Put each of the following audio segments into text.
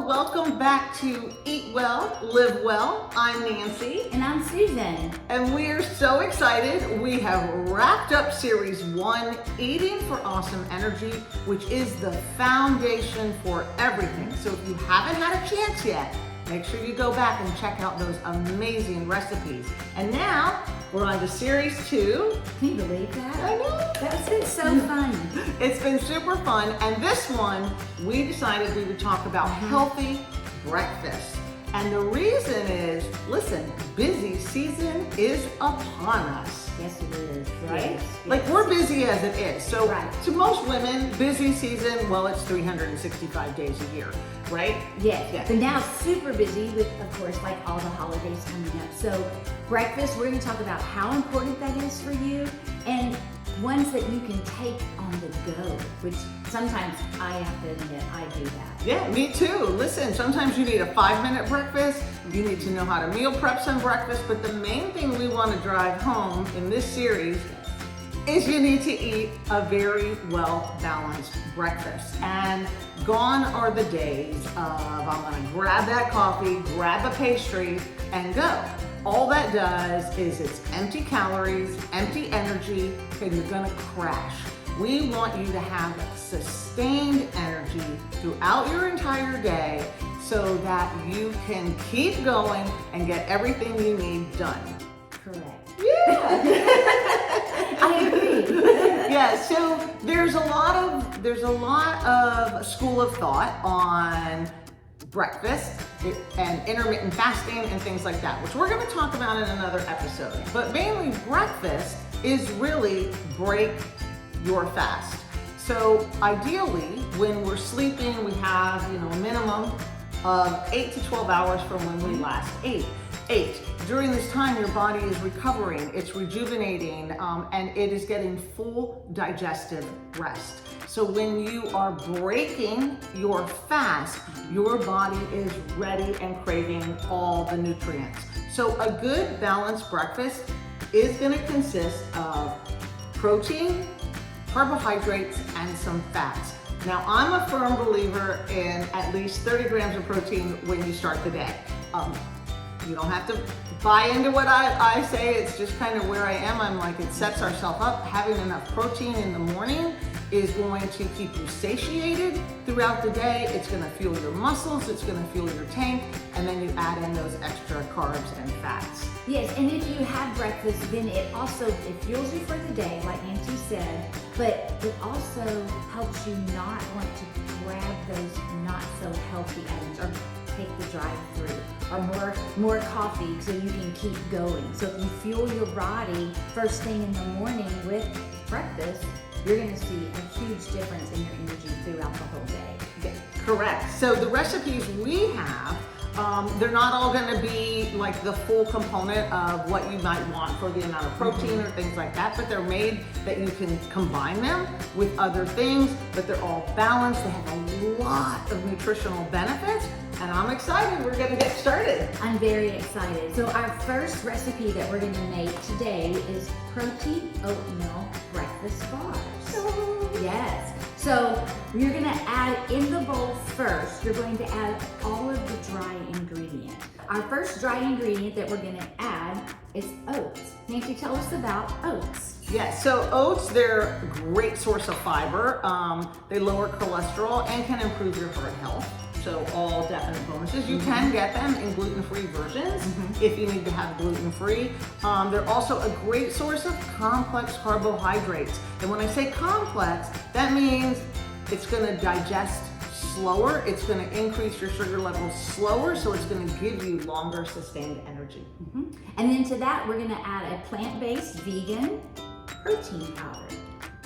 welcome back to Eat Well, Live Well. I'm Nancy. And I'm Susan. And we are so excited. We have wrapped up Series 1, Eating for Awesome Energy, which is the foundation for everything. So if you haven't had a chance yet, make sure you go back and check out those amazing recipes. And now, we're on to Series 2. Can you believe that? I know. That's been so fun. It's been super fun. And this one, we decided we would talk about healthy breakfast. And the reason is, listen, busy season is upon us. Yes, it is. Right? Yes, Like we're busy as it is. So Right. to most women, busy season, well, it's 365 days a year, right? Yes. Yeah. But now super busy with, of course, like all the holidays coming up. So breakfast, we're going to talk about how important that is for you and ones that you can take on the go, which sometimes I have to admit, I do that. Yeah, me too. Listen, sometimes you need a 5-minute breakfast. You need to know how to meal prep some breakfast. But the main thing we want to drive home in this series is you need to eat a very well-balanced breakfast. And gone are the days of I'm going to grab that coffee, grab a pastry, and go. All that does is it's empty calories, empty energy, and you're going to crash. We want you to have sustained energy throughout your entire day so that you can keep going and get everything you need done. Correct. Yeah. I agree. Yeah, so there's a lot of school of thought on breakfast and intermittent fasting and things like that, which we're going to talk about in another episode. But mainly breakfast is really break your fast. So ideally, when we're sleeping, we have a minimum of 8 to 12 hours from when we last ate. During this time, your body is recovering, it's rejuvenating, and it is getting full digestive rest. So when you are breaking your fast, your body is ready and craving all the nutrients. So a good balanced breakfast is going to consist of protein, carbohydrates, and some fats. Now, I'm a firm believer in at least 30 grams of protein when you start the day. You don't have to buy into what I say. It's just kind of where I am. I'm like, it sets ourselves up. Having enough protein in the morning is going to keep you satiated throughout the day. It's going to fuel your muscles. It's going to fuel your tank. And then you add in those extra carbs and fats. Yes, and if you have breakfast, then it fuels you for the day, like Nancy said, but it also helps you not want to grab those not so healthy items or take the drive-through or more coffee so you can keep going. So if you fuel your body first thing in the morning with breakfast, you're going to see a huge difference in your energy throughout the whole day. Yeah, correct. So the recipes we have, they're not all going to be like the full component of what you might want for the amount of protein or things like that, but they're made that you can combine them with other things, but they're all balanced. They have a lot of nutritional benefits, and I'm excited. We're going to get started. I'm very excited. So our first recipe that we're going to make today is Protein Oatmeal Breakfast Bars. Yes. So you're going to add in the bowl first, you're going to add all of the dry ingredients. Our first dry ingredient that we're going to add is oats. Nancy, tell us about oats. Yes, so oats, they're a great source of fiber. They lower cholesterol and can improve your heart health. So all definite bonuses. You can get them in gluten-free versions if you need to have gluten-free. They're also a great source of complex carbohydrates. And when I say complex, that means it's going to digest slower. It's going to increase your sugar levels slower. So it's going to give you longer sustained energy. And then to that, we're going to add a plant-based vegan protein powder.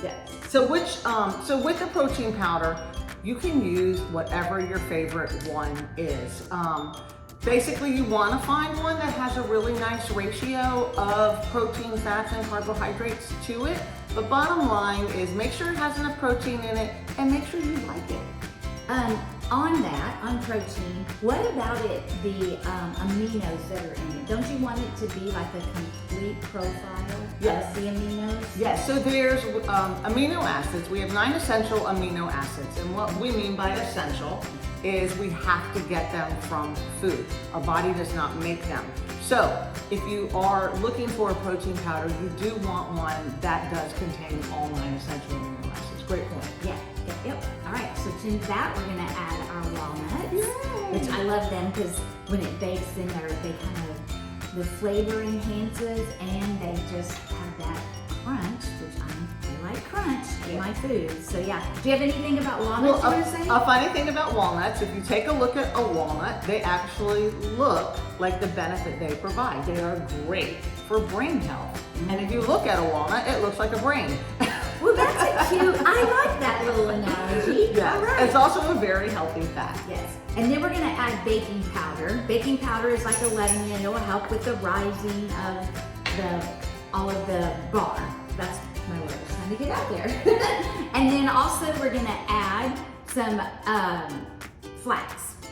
Yes. So with the protein powder, you can use whatever your favorite one is. Basically, you want to find one that has a really nice ratio of protein, fats, and carbohydrates to it. But bottom line is make sure it has enough protein in it and make sure you like it. On protein, what about the aminos that are in it? Don't you want it to be like a complete profile of the aminos? Yes, so there's amino acids. We have 9 essential amino acids. And what we mean by essential is we have to get them from food. Our body does not make them. So if you are looking for a protein powder, you do want one that does contain all 9 essential amino acids. Great point. Yep. All right, so to that we're gonna add our walnuts, which I love them because when it bakes in there, they kind of, the flavor enhances and they just have that crunch, which I like crunch in my food. So yeah, do you have anything about walnuts you want to say? A funny thing about walnuts, if you take a look at a walnut, they actually look like the benefit they provide. They are great for brain health. And if you look at a walnut, it looks like a brain. Well, that's a cute, I like that little analogy. Yeah, All right. it's also a very healthy fat. Yes, and then we're gonna add baking powder. Baking powder is like a leaven, and it will help with the rising of all of the bar. That's my word, just trying to get out there. And then also we're gonna add some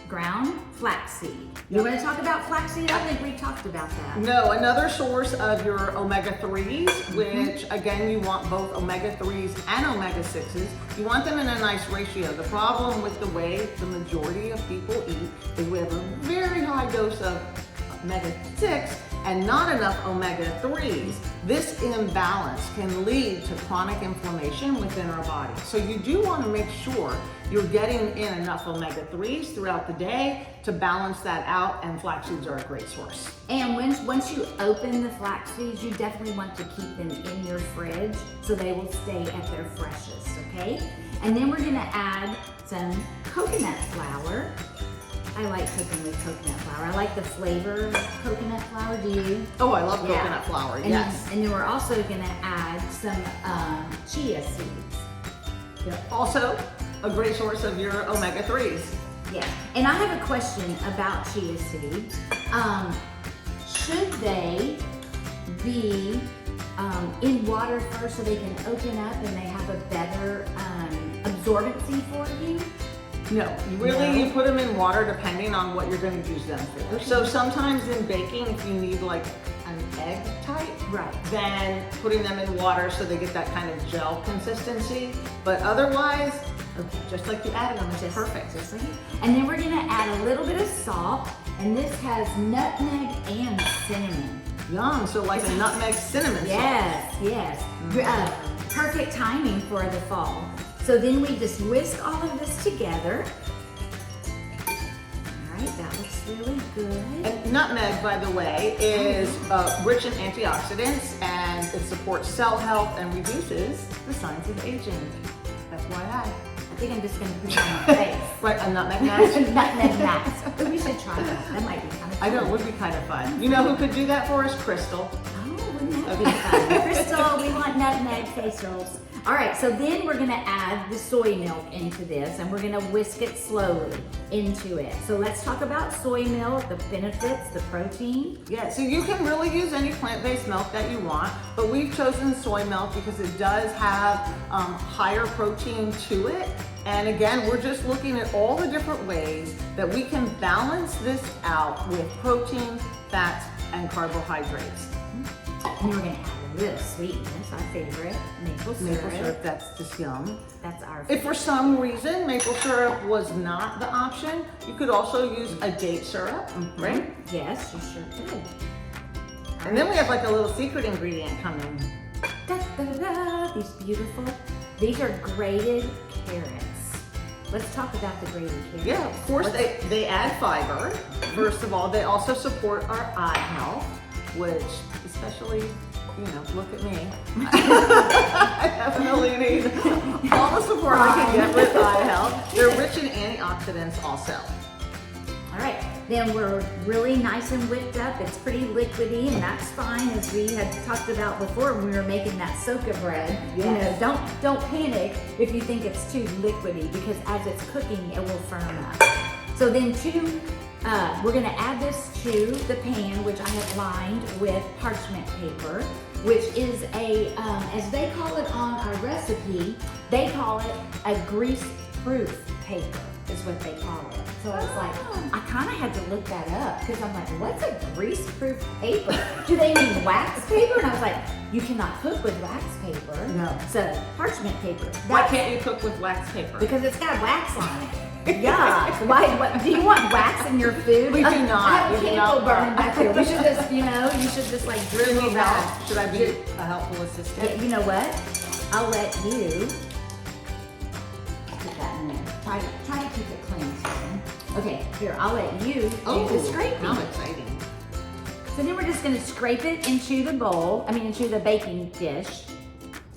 ground flaxseed. You want to talk about flaxseed? I think we talked about that. No, another source of your omega-3s, which again, you want both omega-3s and omega-6s. You want them in a nice ratio. The problem with the way the majority of people eat is we have a very high dose of omega-6 and not enough omega-3s. This imbalance can lead to chronic inflammation within our body. So you do want to make sure you're getting in enough omega-3s throughout the day to balance that out, and flax seeds are a great source. And once you open the flax seeds, you definitely want to keep them in your fridge so they will stay at their freshest, okay? And then we're gonna add some coconut flour. I like cooking with coconut flour. I like the flavor of coconut flour. Do you? Oh, I love coconut flour, yes. And then we're also gonna add some chia seeds. They're also a great source of your omega-3s. Yeah, and I have a question about chia seeds. Should they be in water first so they can open up and they have a better absorbency for you? No, you put them in water depending on what you're going to use them for. Okay. So sometimes in baking, if you need like an egg type, then putting them in water so they get that kind of gel consistency. But otherwise, just like you added them, it's perfect. Just like it. And then we're gonna add a little bit of salt, and this has nutmeg and cinnamon. Yum, so like a nutmeg cinnamon Yes, yes. Perfect timing for the fall. So then we just whisk all of this together. All right, that looks really good. And nutmeg, by the way, is rich in antioxidants, and it supports cell health and reduces the signs of aging. That's why I think I'm just gonna put it on my face. Right, a nutmeg mask? Nutmeg mask. We should try that. That might be kind of fun. I know, it would be kind of fun. You know who could do that for us? Crystal. Oh, wouldn't that be fun? Crystal, we want nutmeg facials. All right, so then we're gonna add the soy milk into this, and we're gonna whisk it slowly into it. So let's talk about soy milk, the benefits, the protein. Yeah, so you can really use any plant-based milk that you want, but we've chosen soy milk because it does have higher protein to it. And again, we're just looking at all the different ways that we can balance this out with protein, fats, and carbohydrates. And we're gonna add a little sweetness, our favorite, maple syrup. Maple syrup, that's just yum. That's our favorite. If for some reason maple syrup was not the option, you could also use a date syrup, right? Yes, you sure could. And then we have like a little secret ingredient coming. Da, da, da, these are grated carrots. Let's talk about the grated carrots. Yeah, of course they add fiber. First of all, they also support our eye health, which especially, you know, look at me. I definitely need all the support I can get with eye health. They're rich in antioxidants also. All right, then we're really nice and whipped up. It's pretty liquidy, and that's fine, as we had talked about before when we were making that soca bread. Yes. You know, don't panic if you think it's too liquidy, because as it's cooking, it will firm up. So then we're gonna add this to the pan, which I have lined with parchment paper, which is as they call it on our recipe, they call it a grease-proof paper, is what they call it. So I was like, I kind of had to look that up, because I'm like, what's a grease-proof paper? Do they mean wax paper? And I was like, you cannot cook with wax paper. No. So parchment paper. Why can't you cook with wax paper? Because it's got wax on it. Yeah. Why? Do you want wax in your food? We do not. I have a We do candle not. burning back here. We should just, you should just like Really drizzle need that. help. Should I be a helpful assistant? Yeah, you know what? I'll let you put that in there. Try to keep it clean, Susan. Okay, here, I'll let you do the scraping. How exciting. So then we're just gonna scrape it into the bowl, into the baking dish.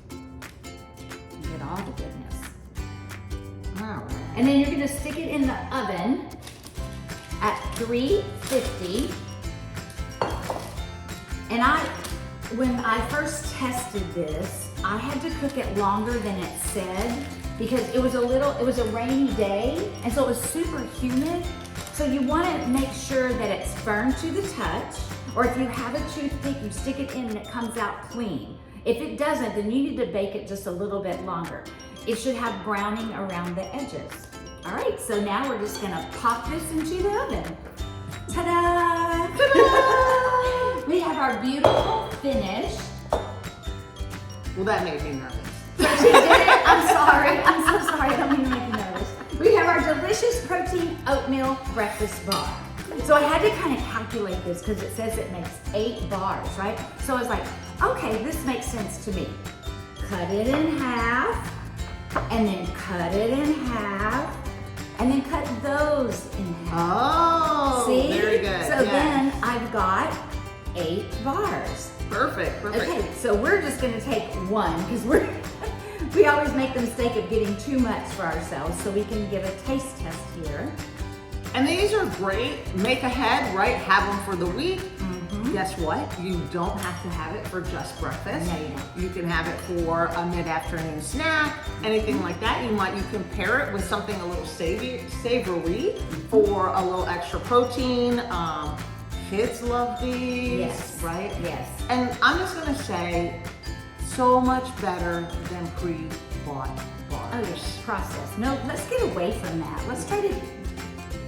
Get all the goodness. All right. And then you're gonna stick it in the oven at 350. And when I first tested this, I had to cook it longer than it said because it was a rainy day, and so it was super humid. So you wanna make sure that it's firm to the touch, or if you have a toothpick, you stick it in and it comes out clean. If it doesn't, then you need to bake it just a little bit longer. It should have browning around the edges. All right, so now we're just gonna pop this into the oven. Ta-da! Ta-da! We have our beautiful finish. Well, that made me nervous. Yes, you did it. I'm sorry. I'm so sorry. I don't mean to make you nervous. We have our delicious protein oatmeal breakfast bar. So I had to kind of calculate this because it says it makes 8 bars, right? So I was like, okay, this makes sense to me. Cut it in half, and then cut it in half, and then cut those in half. Oh, See? very good. So yeah. then I've got 8 bars. Perfect. Okay, so we're just gonna take one because we always make the mistake of getting too much for ourselves, so we can give a taste test here. And these are great. Make ahead, right? Have them for the week. Mm-hmm. Guess what? You don't have to have it for just breakfast. No, you don't. You can have it for a mid-afternoon snack, anything like that. You can pair it with something a little savory for a little extra protein. Kids love these, Yes. right? Yes. And I'm just gonna say, so much better than pre-bought bars. Oh, yes, process. No, let's get away from that. Let's try to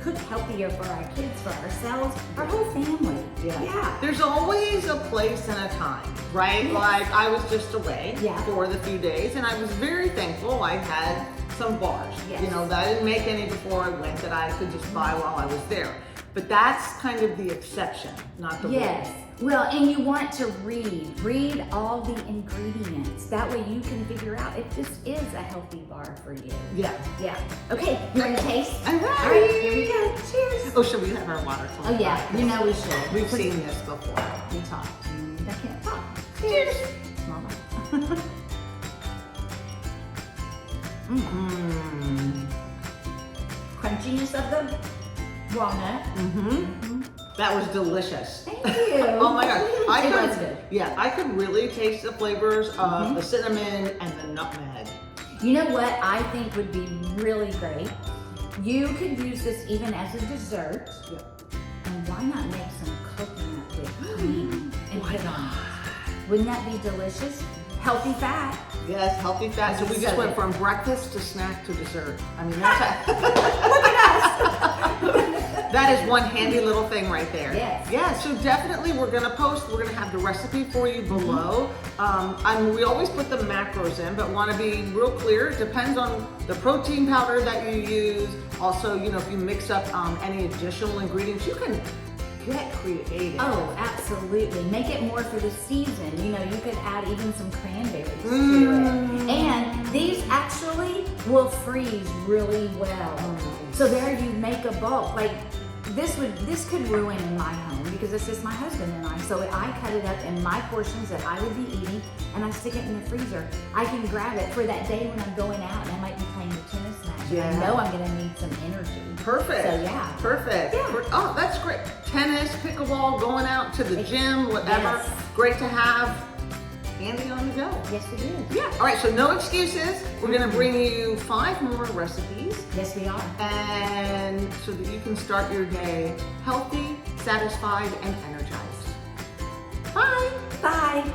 cook healthier for our kids, for ourselves, our whole family. Yeah. There's always a place and a time, right? Yes. Like I was just away Yeah. for the few days and I was very thankful I had some bars. Yes. That I didn't make any before I went that I could just buy while I was there. But that's kind of the exception, not the rule. Yes. Well, and you want to read all the ingredients. That way you can figure out if this is a healthy bar for you. Yeah. Yeah. Okay, you ready to taste? All right. All right, here we go. Cheers. Oh, should we have our water? Oh yeah, we should. We've seen this before. We talk. I can't talk. Cheers. Mama. Crunchiness of the walnut. That was delicious. Thank you. Oh my gosh. It was good. Yeah, I could really taste the flavors of the cinnamon and the nutmeg. You know what I think would be really great? You could use this even as a dessert. Yeah. And why not make some coconut whipped cream and put it on it? Wouldn't that be delicious? Healthy fat. Yes, healthy fat. So we just So went good. from breakfast to snack to dessert. I mean, that's Look at us. that is one handy little thing right there. Yes. Yeah, so definitely we're gonna have the recipe for you below. We always put the macros in, but wanna be real clear, it depends on the protein powder that you use. Also, if you mix up any additional ingredients, you can get creative. Oh, absolutely. Make it more for the season. You could add even some cranberries to it. And these actually will freeze really well. So there you make a bulk. Like this could ruin in my home because it's just my husband and I. So I cut it up in my portions that I would be eating and I stick it in the freezer. I can grab it for that day when I'm going out and I might be playing the tennis match. Yeah. I know I'm gonna need some energy. Perfect. So yeah. Perfect. Yeah. Oh, that's great. Tennis, pickleball, going out to the gym, whatever. Yes. Great to have. Handy on the go. Yes, it is. Yeah. All right, so no excuses. We're gonna bring you 5 more recipes, Yes, we are. and so that you can start your day healthy, satisfied, and energized. Bye. Bye.